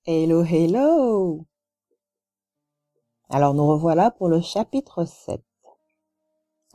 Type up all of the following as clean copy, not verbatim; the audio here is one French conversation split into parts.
Hello, hello! Alors nous revoilà pour le chapitre 7.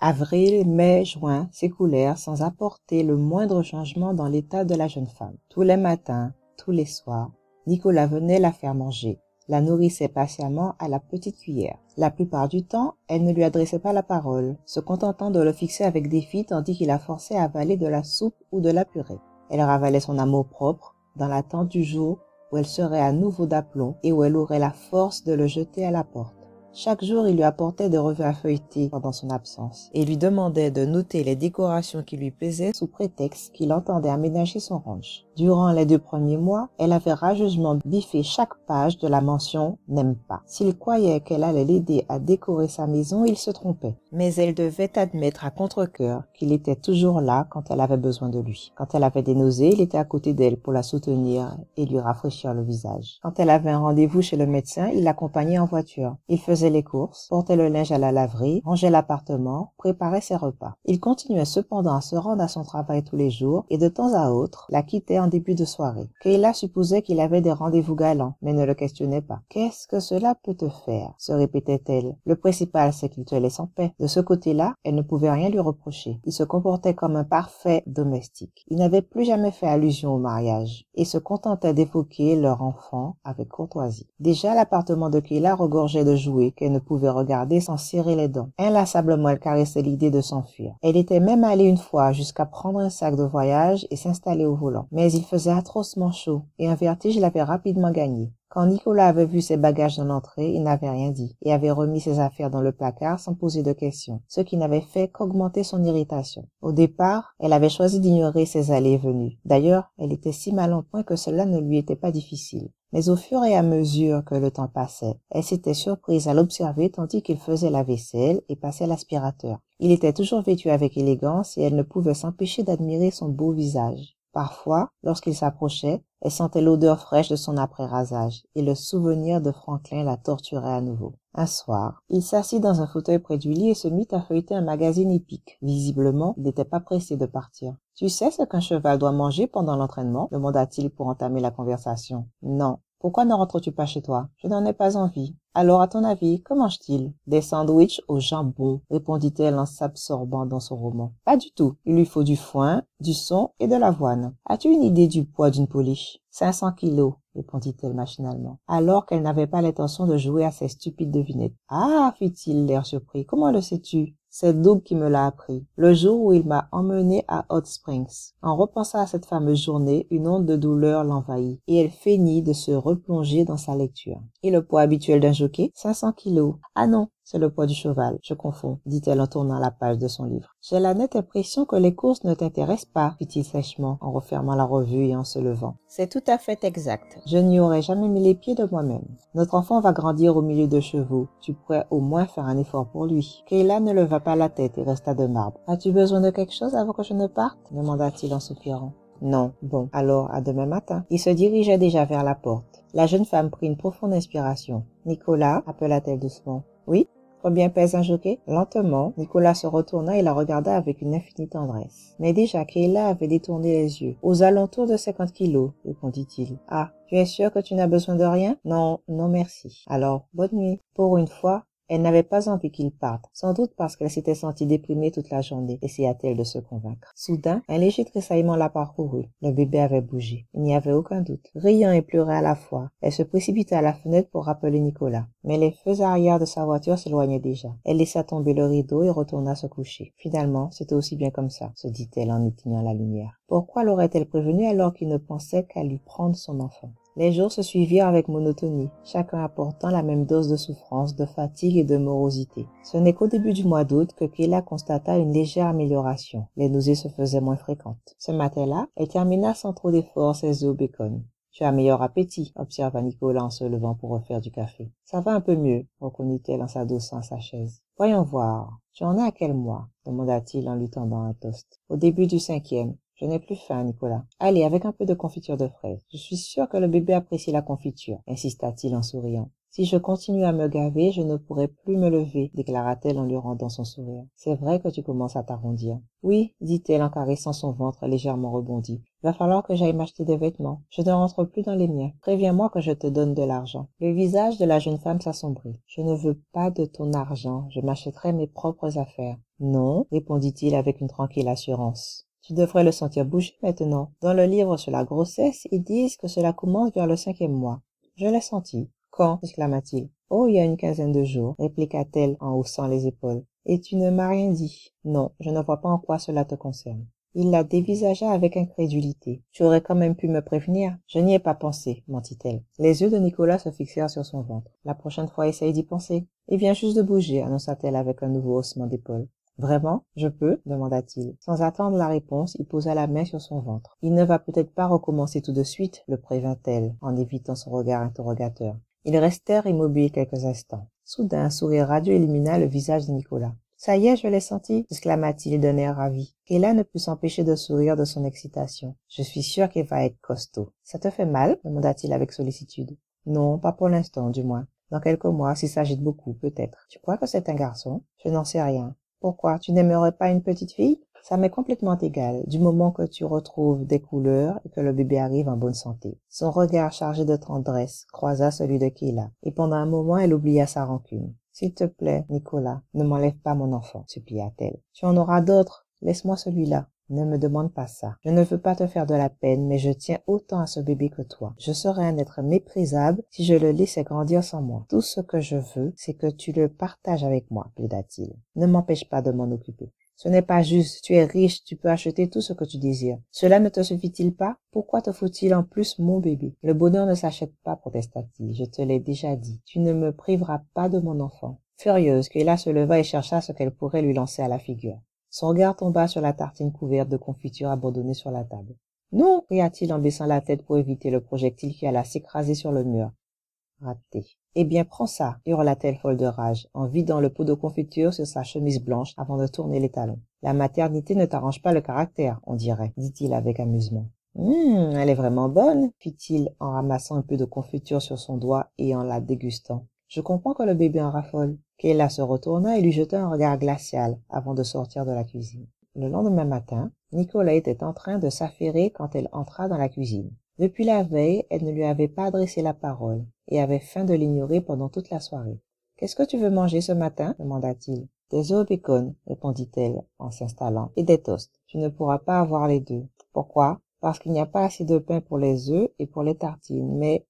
Avril, mai, juin s'écoulèrent sans apporter le moindre changement dans l'état de la jeune femme. Tous les matins, tous les soirs, Nicolas venait la faire manger, la nourrissait patiemment à la petite cuillère. La plupart du temps, elle ne lui adressait pas la parole, se contentant de le fixer avec défi tandis qu'il la forçait à avaler de la soupe ou de la purée. Elle ravalait son amour-propre dans l'attente du jour où elle serait à nouveau d'aplomb et où elle aurait la force de le jeter à la porte. Chaque jour, il lui apportait des revues à feuilleter pendant son absence et lui demandait de noter les décorations qui lui plaisaient sous prétexte qu'il entendait aménager son ranch. Durant les 2 premiers mois, elle avait rageusement biffé chaque page de la mention « N'aime pas ». S'il croyait qu'elle allait l'aider à décorer sa maison, il se trompait. Mais elle devait admettre à contre-cœur qu'il était toujours là quand elle avait besoin de lui. Quand elle avait des nausées, il était à côté d'elle pour la soutenir et lui rafraîchir le visage. Quand elle avait un rendez-vous chez le médecin, il l'accompagnait en voiture. Il faisait les courses, portait le linge à la laverie, rangeait l'appartement, préparait ses repas. Il continuait cependant à se rendre à son travail tous les jours et de temps à autre la quittait en début de soirée. Kayla supposait qu'il avait des rendez-vous galants, mais ne le questionnait pas. « Qu'est-ce que cela peut te faire ?» se répétait-elle. « Le principal, c'est qu'il te laisse en paix. » De ce côté-là, elle ne pouvait rien lui reprocher. Il se comportait comme un parfait domestique. Il n'avait plus jamais fait allusion au mariage et se contentait d'évoquer leur enfant avec courtoisie. Déjà, l'appartement de Kayla regorgeait de jouets qu'elle ne pouvait regarder sans serrer les dents. Inlassablement, elle caressait l'idée de s'enfuir. Elle était même allée une fois jusqu'à prendre un sac de voyage et s'installer au volant. Mais il faisait atrocement chaud et un vertige l'avait rapidement gagné. Quand Nicolas avait vu ses bagages dans l'entrée, il n'avait rien dit et avait remis ses affaires dans le placard sans poser de questions, ce qui n'avait fait qu'augmenter son irritation. Au départ, elle avait choisi d'ignorer ses allées et venues. D'ailleurs, elle était si mal en point que cela ne lui était pas difficile. Mais au fur et à mesure que le temps passait, elle s'était surprise à l'observer tandis qu'il faisait la vaisselle et passait l'aspirateur. Il était toujours vêtu avec élégance et elle ne pouvait s'empêcher d'admirer son beau visage. Parfois, lorsqu'il s'approchait, elle sentait l'odeur fraîche de son après-rasage et le souvenir de Franklin la torturait à nouveau. Un soir, il s'assit dans un fauteuil près du lit et se mit à feuilleter un magazine hippique. Visiblement, il n'était pas pressé de partir. « Tu sais ce qu'un cheval doit manger pendant l'entraînement ?» demanda-t-il pour entamer la conversation. « Non. » « Pourquoi ne rentres-tu pas chez toi? Je n'en ai pas envie. » « Alors, à ton avis, que mange-t-il? »« Des sandwichs au jambon, » répondit-elle en s'absorbant dans son roman. « Pas du tout. Il lui faut du foin, du son et de l'avoine. As-tu une idée du poids d'une pouliche? »« 500 kilos, » répondit-elle machinalement, alors qu'elle n'avait pas l'intention de jouer à ces stupides devinettes. « Ah, fit-il, l'air surpris, comment le sais-tu? » C'est Doug qui me l'a appris, le jour où il m'a emmené à Hot Springs. En repensant à cette fameuse journée, une onde de douleur l'envahit, et elle feignit de se replonger dans sa lecture. Et le poids habituel d'un jockey? 500 kilos. Ah non, c'est le poids du cheval, je confonds, dit-elle en tournant la page de son livre. J'ai la nette impression que les courses ne t'intéressent pas, fit-il sèchement, en refermant la revue et en se levant. C'est tout à fait exact. Je n'y aurais jamais mis les pieds de moi-même. Notre enfant va grandir au milieu de chevaux. Tu pourrais au moins faire un effort pour lui. Kayla ne leva pas la tête et resta de marbre. As-tu besoin de quelque chose avant que je ne parte? Demanda-t-il en soupirant. Non. Bon, alors à demain matin. Il se dirigeait déjà vers la porte. La jeune femme prit une profonde inspiration. Nicolas, appela-t-elle doucement. Oui? Combien pèse un jockey? Lentement, Nicolas se retourna et la regarda avec une infinie tendresse. Mais déjà, Kayla avait détourné les yeux. Aux alentours de 50 kilos, répondit-il. Ah, tu es sûr que tu n'as besoin de rien? Non, non merci. Alors, bonne nuit. Pour une fois, elle n'avait pas envie qu'il parte, sans doute parce qu'elle s'était sentie déprimée toute la journée, essaya-t-elle de se convaincre. Soudain, un léger tressaillement la parcourut. Le bébé avait bougé. Il n'y avait aucun doute. Riant et pleurant à la fois, elle se précipita à la fenêtre pour rappeler Nicolas. Mais les feux arrière de sa voiture s'éloignaient déjà. Elle laissa tomber le rideau et retourna se coucher. Finalement, c'était aussi bien comme ça, se dit-elle en éteignant la lumière. Pourquoi l'aurait-elle prévenu alors qu'il ne pensait qu'à lui prendre son enfant? Les jours se suivirent avec monotonie, chacun apportant la même dose de souffrance, de fatigue et de morosité. Ce n'est qu'au début du mois d'août que Kayla constata une légère amélioration. Les nausées se faisaient moins fréquentes. Ce matin-là, elle termina sans trop d'efforts ses œufs au bacon. « Tu as meilleur appétit, » observa Nicolas en se levant pour refaire du café. « Ça va un peu mieux, » reconnut-elle en s'adossant à sa chaise. « Voyons voir. Tu en es à quel mois? » demanda-t-il en lui tendant un toast. « Au début du 5e. Je n'ai plus faim, Nicolas. Allez, avec un peu de confiture de fraises. Je suis sûre que le bébé apprécie la confiture, insista-t-il en souriant. Si je continue à me gaver, je ne pourrai plus me lever, déclara-t-elle en lui rendant son sourire. C'est vrai que tu commences à t'arrondir. Oui, dit-elle en caressant son ventre légèrement rebondi. Va falloir que j'aille m'acheter des vêtements. Je ne rentre plus dans les miens. Préviens-moi que je te donne de l'argent. Le visage de la jeune femme s'assombrit. Je ne veux pas de ton argent. Je m'achèterai mes propres affaires. Non, répondit-il avec une tranquille assurance. Tu devrais le sentir bouger maintenant. Dans le livre sur la grossesse, ils disent que cela commence vers le 5e mois. Je l'ai senti. Quand? Exclama-t-il. Oh, il y a une quinzaine de jours, répliqua-t-elle en haussant les épaules. Et tu ne m'as rien dit. Non, je ne vois pas en quoi cela te concerne. Il la dévisagea avec incrédulité. Tu aurais quand même pu me prévenir. Je n'y ai pas pensé, mentit-elle. Les yeux de Nicolas se fixèrent sur son ventre. La prochaine fois, essaye d'y penser. Il vient juste de bouger, annonça-t-elle avec un nouveau haussement d'épaules. Vraiment, je peux? Demanda-t-il. Sans attendre la réponse, il posa la main sur son ventre. Il ne va peut-être pas recommencer tout de suite, le prévint-elle, en évitant son regard interrogateur. Ils restèrent immobiles quelques instants. Soudain, un sourire radieux illumina le visage de Nicolas. « Ça y est, je l'ai senti » exclama-t-il d'un air ravi. Kéla ne put s'empêcher de sourire de son excitation. « Je suis sûr qu'il va être costaud. »« Ça te fait mal » demanda-t-il avec sollicitude. « Non, pas pour l'instant, du moins. Dans quelques mois, s'il s'agite beaucoup, peut-être. Tu crois que c'est un garçon ? Je n'en sais rien. Pourquoi ? Tu n'aimerais pas une petite fille ? Ça m'est complètement égal, du moment que tu retrouves des couleurs et que le bébé arrive en bonne santé. Son regard chargé de tendresse croisa celui de Kéla, et pendant un moment elle oublia sa rancune. « S'il te plaît, Nicolas, ne m'enlève pas mon enfant, supplia-t-elle. Tu en auras d'autres, laisse-moi celui-là. Ne me demande pas ça. Je ne veux pas te faire de la peine, mais je tiens autant à ce bébé que toi. Je serais un être méprisable si je le laissais grandir sans moi. Tout ce que je veux, c'est que tu le partages avec moi, plaida-t-il. Ne m'empêche pas de m'en occuper. Ce n'est pas juste, tu es riche, tu peux acheter tout ce que tu désires. Cela ne te suffit-il pas? Pourquoi te faut-il en plus mon bébé? Le bonheur ne s'achète pas, protesta-t-il, je te l'ai déjà dit. Tu ne me priveras pas de mon enfant. Furieuse, Kéla se leva et chercha ce qu'elle pourrait lui lancer à la figure. Son regard tomba sur la tartine couverte de confiture abandonnée sur la table. Non, cria-t-il en baissant la tête pour éviter le projectile qui alla s'écraser sur le mur. Raté. Eh bien, prends ça, hurla-t-elle folle de rage, en vidant le pot de confiture sur sa chemise blanche avant de tourner les talons. La maternité ne t'arrange pas le caractère, on dirait, dit-il avec amusement. Elle est vraiment bonne, fit-il en ramassant un peu de confiture sur son doigt et en la dégustant. Je comprends que le bébé en raffole. Kéla se retourna et lui jeta un regard glacial avant de sortir de la cuisine. Le lendemain matin, Nicolas était en train de s'affairer quand elle entra dans la cuisine. Depuis la veille, elle ne lui avait pas adressé la parole et avait feint de l'ignorer pendant toute la soirée. « Qu'est-ce que tu veux manger ce matin ?» demanda-t-il. « Des œufs au bacon, répondit-elle en s'installant, et des toasts. Tu ne pourras pas avoir les deux. Pourquoi ? Parce qu'il n'y a pas assez de pain pour les œufs et pour les tartines. Mais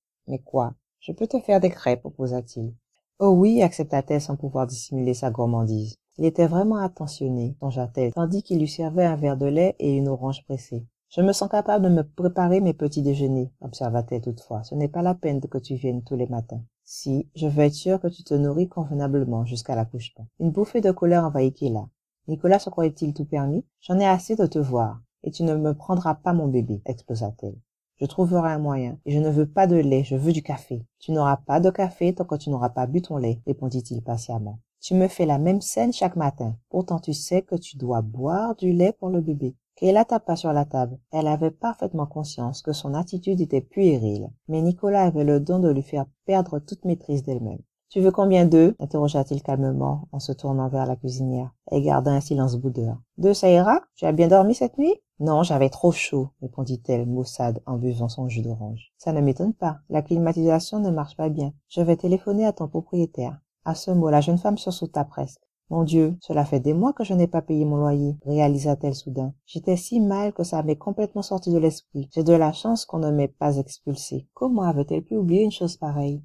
quoi ? Je peux te faire des crêpes, proposa-t-il. Oh oui, accepta-t-elle sans pouvoir dissimuler sa gourmandise. Il était vraiment attentionné, songea-t-elle, tandis qu'il lui servait un verre de lait et une orange pressée. Je me sens capable de me préparer mes petits déjeuners, observa-t-elle toutefois. Ce n'est pas la peine que tu viennes tous les matins. Si, je veux être sûre que tu te nourris convenablement jusqu'à l'accouchement. Une bouffée de colère envahit Kéla. Nicolas se croyait-il tout permis? J'en ai assez de te voir, et tu ne me prendras pas mon bébé, explosa-t-elle. Je trouverai un moyen, et je ne veux pas de lait, je veux du café. Tu n'auras pas de café tant que tu n'auras pas bu ton lait, répondit-il patiemment. Tu me fais la même scène chaque matin. Pourtant tu sais que tu dois boire du lait pour le bébé. Kéla tapa sur la table. Elle avait parfaitement conscience que son attitude était puérile, mais Nicolas avait le don de lui faire perdre toute maîtrise d'elle-même. « Tu veux combien d'œufs » interrogea-t-il calmement en se tournant vers la cuisinière. Elle garda un silence boudeur. « 2, ça ira ? Tu as bien dormi cette nuit ?»« Non, j'avais trop chaud, » répondit-elle, maussade, en buvant son jus d'orange. « Ça ne m'étonne pas. La climatisation ne marche pas bien. Je vais téléphoner à ton propriétaire. » À ce mot, la jeune femme sursauta presque. « Mon Dieu, cela fait des mois que je n'ai pas payé mon loyer, » réalisa-t-elle soudain. « J'étais si mal que ça m'est complètement sorti de l'esprit. J'ai de la chance qu'on ne m'ait pas expulsée. Comment avait-elle pu oublier une chose pareille ?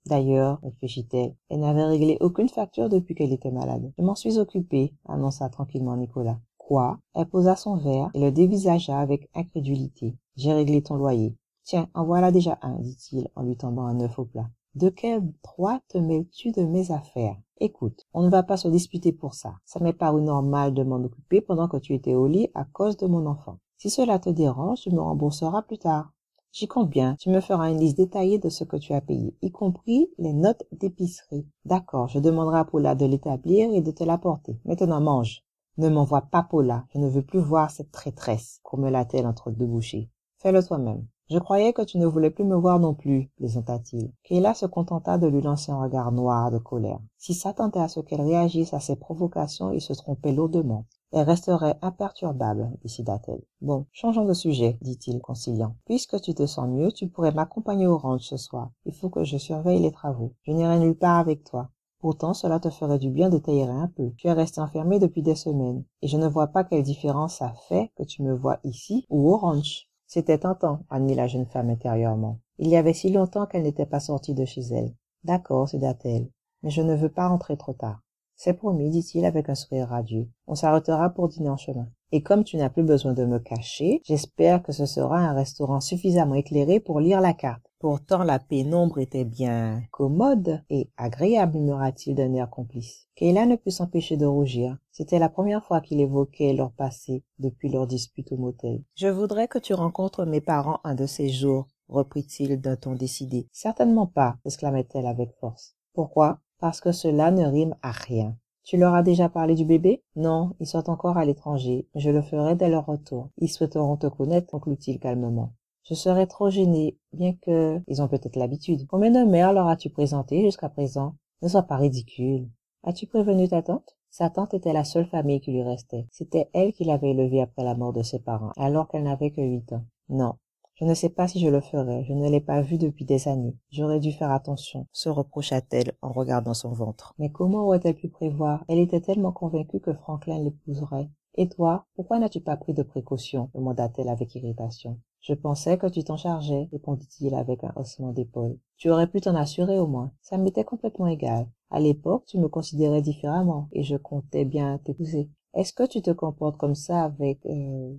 D'ailleurs, réfléchit-elle, elle n'avait réglé aucune facture depuis qu'elle était malade. « Je m'en suis occupée, » annonça tranquillement Nicolas. « Quoi ?» Elle posa son verre et le dévisagea avec incrédulité. « J'ai réglé ton loyer. »« Tiens, en voilà déjà un, » dit-il en lui tendant un œuf au plat. « De quel droit te mêles-tu de mes affaires ? Écoute, on ne va pas se disputer pour ça. Ça m'est paru normal de m'en occuper pendant que tu étais au lit à cause de mon enfant. Si cela te dérange, tu me rembourseras plus tard. J'y compte bien, tu me feras une liste détaillée de ce que tu as payé, y compris les notes d'épicerie. D'accord, je demanderai à Paula de l'établir et de te l'apporter. Maintenant mange. Ne m'envoie pas Paula, je ne veux plus voir cette traîtresse, grommela-t-elle entre deux bouchées. Fais-le toi-même. Je croyais que tu ne voulais plus me voir non plus, plaisanta-t-il. Kayla se contenta de lui lancer un regard noir de colère. S'il s'attendait à ce qu'elle réagisse à ses provocations, il se trompait lourdement. Elle resterait imperturbable, décida-t-elle. Bon, changeons de sujet, dit-il, conciliant. Puisque tu te sens mieux, tu pourrais m'accompagner au ranch ce soir. Il faut que je surveille les travaux. Je n'irai nulle part avec toi. Pourtant, cela te ferait du bien de t'aérer un peu. Tu es resté enfermé depuis des semaines, et je ne vois pas quelle différence ça fait que tu me vois ici ou au ranch. C'était tentant, admit la jeune femme intérieurement. Il y avait si longtemps qu'elle n'était pas sortie de chez elle. D'accord, céda-t-elle, mais je ne veux pas rentrer trop tard. C'est promis, dit-il avec un sourire radieux. On s'arrêtera pour dîner en chemin. Et comme tu n'as plus besoin de me cacher, j'espère que ce sera un restaurant suffisamment éclairé pour lire la carte. Pourtant, la pénombre était bien commode et agréable, murmura-t-il d'un air complice. Kayla ne put s'empêcher de rougir. C'était la première fois qu'il évoquait leur passé depuis leur dispute au motel. « Je voudrais que tu rencontres mes parents un de ces jours, » reprit-il d'un ton décidé. « Certainement pas, » exclamait-elle avec force. « Pourquoi ? Parce que cela ne rime à rien. Tu leur as déjà parlé du bébé? Non, ils sont encore à l'étranger, mais je le ferai dès leur retour. Ils souhaiteront te connaître, conclut-il calmement. Je serais trop gêné, bien que... Ils ont peut-être l'habitude. Combien de mères leur as-tu présenté jusqu'à présent? Ne sois pas ridicule. As-tu prévenu ta tante? Sa tante était la seule famille qui lui restait. C'était elle qui l'avait élevée après la mort de ses parents, alors qu'elle n'avait que 8 ans. Non. Je ne sais pas si je le ferai, je ne l'ai pas vue depuis des années. J'aurais dû faire attention, se reprocha-t-elle en regardant son ventre. Mais comment aurait-elle pu prévoir? Elle était tellement convaincue que Franklin l'épouserait. Et toi, pourquoi n'as-tu pas pris de précautions? Demanda-t-elle avec irritation. Je pensais que tu t'en chargeais, répondit-il avec un haussement d'épaule. Tu aurais pu t'en assurer au moins. Ça m'était complètement égal. À l'époque, tu me considérais différemment et je comptais bien t'épouser. Est-ce que tu te comportes comme ça avec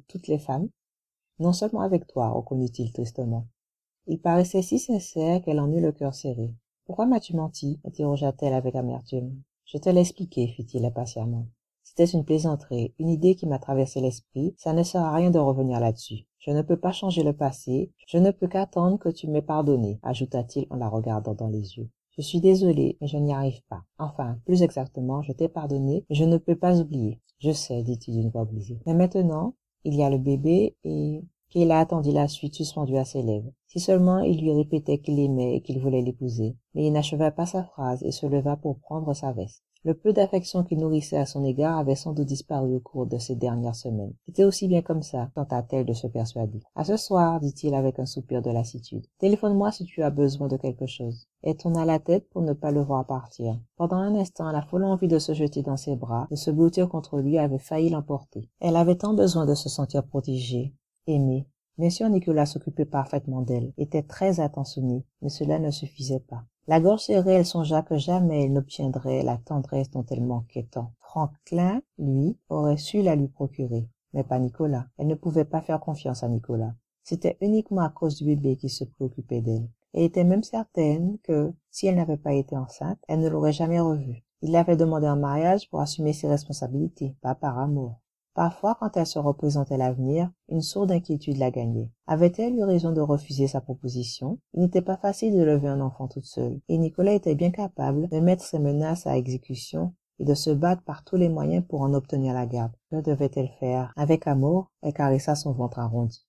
toutes les femmes? Non seulement avec toi, reconnut-il tristement. Il paraissait si sincère qu'elle en eut le cœur serré. Pourquoi m'as-tu menti? Interrogea-t-elle avec amertume. Je te l'ai expliqué, fit-il impatiemment. C'était une plaisanterie, une idée qui m'a traversé l'esprit, ça ne sert à rien de revenir là-dessus. Je ne peux pas changer le passé, je ne peux qu'attendre que tu m'aies pardonné, ajouta-t-il en la regardant dans les yeux. Je suis désolé, mais je n'y arrive pas. Enfin, plus exactement, je t'ai pardonné, mais je ne peux pas oublier. Je sais, dit-il d'une voix brisée. Mais maintenant, il y a le bébé et... Kayla attendit la suite suspendue à ses lèvres. Si seulement il lui répétait qu'il l'aimait et qu'il voulait l'épouser. Mais il n'acheva pas sa phrase et se leva pour prendre sa veste. Le peu d'affection qu'il nourrissait à son égard avait sans doute disparu au cours de ces dernières semaines. C'était aussi bien comme ça, tenta-t-elle de se persuader. À ce soir, dit-il avec un soupir de lassitude. Téléphone-moi si tu as besoin de quelque chose. Elle tourna la tête pour ne pas le voir partir. Pendant un instant, la folle envie de se jeter dans ses bras, de se blottir contre lui avait failli l'emporter. Elle avait tant besoin de se sentir protégée, aimée. Bien sûr, Nicolas s'occupait parfaitement d'elle, était très attentionné, mais cela ne suffisait pas. La gorge serrée, elle songea que jamais elle n'obtiendrait la tendresse dont elle manquait tant. Franklin, lui, aurait su la lui procurer, mais pas Nicolas. Elle ne pouvait pas faire confiance à Nicolas. C'était uniquement à cause du bébé qu'il se préoccupait d'elle. Elle était même certaine que, si elle n'avait pas été enceinte, elle ne l'aurait jamais revu. Il l'avait demandé en mariage pour assumer ses responsabilités, pas par amour. Parfois, quand elle se représentait l'avenir, une sourde inquiétude la gagnait. Avait-elle eu raison de refuser sa proposition? Il n'était pas facile de lever un enfant toute seule, et Nicolas était bien capable de mettre ses menaces à exécution et de se battre par tous les moyens pour en obtenir la garde. Que devait-elle faire? Avec amour, elle caressa son ventre arrondi.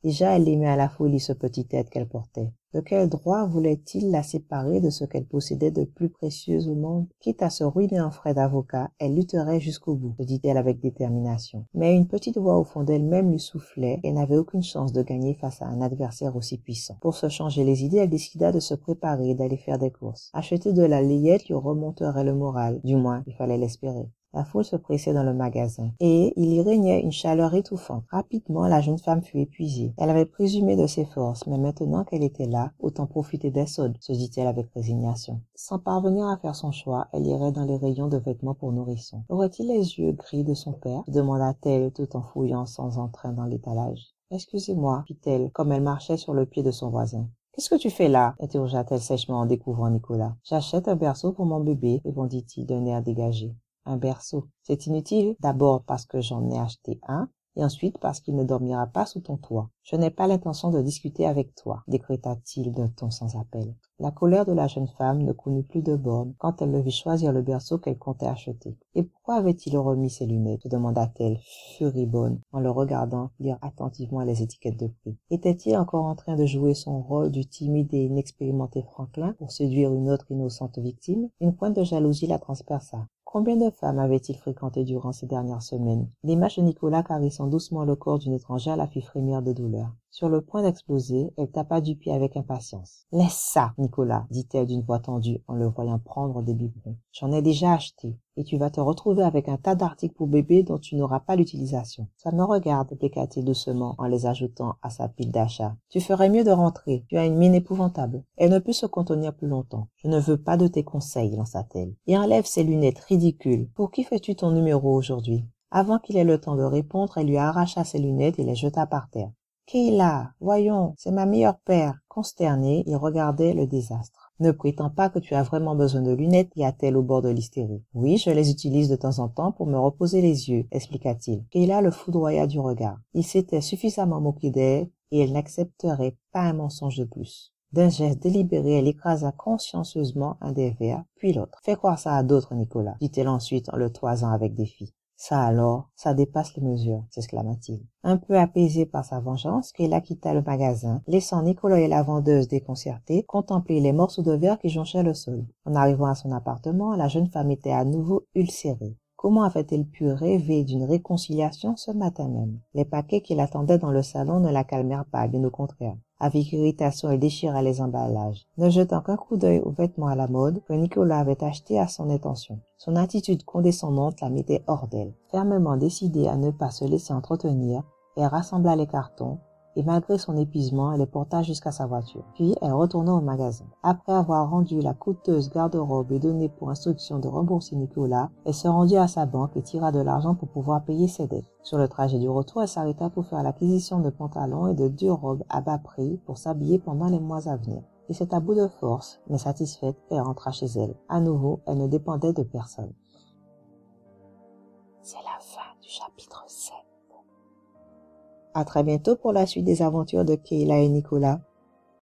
Déjà, elle aimait à la folie ce petit être qu'elle portait. De quel droit voulait-il la séparer de ce qu'elle possédait de plus précieux au monde? Quitte à se ruiner en frais d'avocat, elle lutterait jusqu'au bout, se dit-elle avec détermination. Mais une petite voix au fond d'elle-même lui soufflait et n'avait aucune chance de gagner face à un adversaire aussi puissant. Pour se changer les idées, elle décida de se préparer et d'aller faire des courses. Acheter de la layette lui remonterait le moral, du moins, il fallait l'espérer. La foule se pressait dans le magasin, et il y régnait une chaleur étouffante. Rapidement, la jeune femme fut épuisée. Elle avait présumé de ses forces, mais maintenant qu'elle était là, autant profiter des soldes, se dit-elle avec résignation. Sans parvenir à faire son choix, elle irait dans les rayons de vêtements pour nourrissons. Aurait-il les yeux gris de son père? Demanda-t-elle tout en fouillant sans entrain dans l'étalage. Excusez-moi, fit-elle, comme elle marchait sur le pied de son voisin. Qu'est-ce que tu fais là? Interrogea-t-elle sèchement en découvrant Nicolas. J'achète un berceau pour mon bébé, répondit-il d'un air dégagé. Un berceau. C'est inutile, d'abord parce que j'en ai acheté un, et ensuite parce qu'il ne dormira pas sous ton toit. Je n'ai pas l'intention de discuter avec toi, décréta-t-il d'un ton sans appel. La colère de la jeune femme ne connut plus de bornes quand elle le vit choisir le berceau qu'elle comptait acheter. Et pourquoi avait-il remis ses lunettes? Se demanda-t-elle, furibonde, en le regardant lire attentivement les étiquettes de prix. Était-il encore en train de jouer son rôle du timide et inexpérimenté Franklin pour séduire une autre innocente victime? Une pointe de jalousie la transperça. Combien de femmes avait-il fréquenté durant ces dernières semaines? L'image de Nicolas caressant doucement le corps d'une étrangère la fit frémir de douleur. Sur le point d'exploser, elle tapa du pied avec impatience. « Laisse ça, Nicolas, dit-elle d'une voix tendue en le voyant prendre des biberons. « J'en ai déjà acheté, et tu vas te retrouver avec un tas d'articles pour bébé dont tu n'auras pas l'utilisation. »« Ça me regarde, répliqua-t-il doucement en les ajoutant à sa pile d'achats. Tu ferais mieux de rentrer, tu as une mine épouvantable. » Elle ne put se contenir plus longtemps. « Je ne veux pas de tes conseils, lança-t-elle. Et enlève ces lunettes ridicules. Pour qui fais-tu ton numéro aujourd'hui? » Avant qu'il ait le temps de répondre, elle lui arracha ses lunettes et les jeta par terre. « Kayla, voyons, c'est ma meilleure paire. » Consterné, il regardait le désastre. « Ne prétends pas que tu as vraiment besoin de lunettes, dit-elle au bord de l'hystérie. »« Oui, je les utilise de temps en temps pour me reposer les yeux, » expliqua-t-il. Kayla le foudroya du regard. Il s'était suffisamment moqué d'elle et elle n'accepterait pas un mensonge de plus. D'un geste délibéré, elle écrasa consciencieusement un des verres, puis l'autre. « Fais croire ça à d'autres, Nicolas, dit-elle ensuite en le toisant avec défi. Ça alors, ça dépasse les mesures, s'exclama-t-il. Un peu apaisé par sa vengeance, Kayla quitta le magasin, laissant Nicolas et la vendeuse déconcertés contempler les morceaux de verre qui jonchaient le sol. En arrivant à son appartement, la jeune femme était à nouveau ulcérée. Comment avait-elle pu rêver d'une réconciliation ce matin même? Les paquets qui l'attendaient dans le salon ne la calmèrent pas, bien au contraire. Avec irritation, elle déchira les emballages, ne jetant qu'un coup d'œil aux vêtements à la mode que Nicolas avait achetés à son intention. Son attitude condescendante la mettait hors d'elle. Fermement décidée à ne pas se laisser entretenir, elle rassembla les cartons, et malgré son épuisement, elle les porta jusqu'à sa voiture. Puis, elle retourna au magasin. Après avoir rendu la coûteuse garde-robe et donné pour instruction de rembourser Nicolas, elle se rendit à sa banque et tira de l'argent pour pouvoir payer ses dettes. Sur le trajet du retour, elle s'arrêta pour faire l'acquisition de pantalons et de 2 robes à bas prix pour s'habiller pendant les mois à venir. Et c'est à bout de force, mais satisfaite, qu'elle rentra chez elle. À nouveau, elle ne dépendait de personne. C'est la fin du chapitre 7. À très bientôt pour la suite des aventures de Kayla et Nicolas.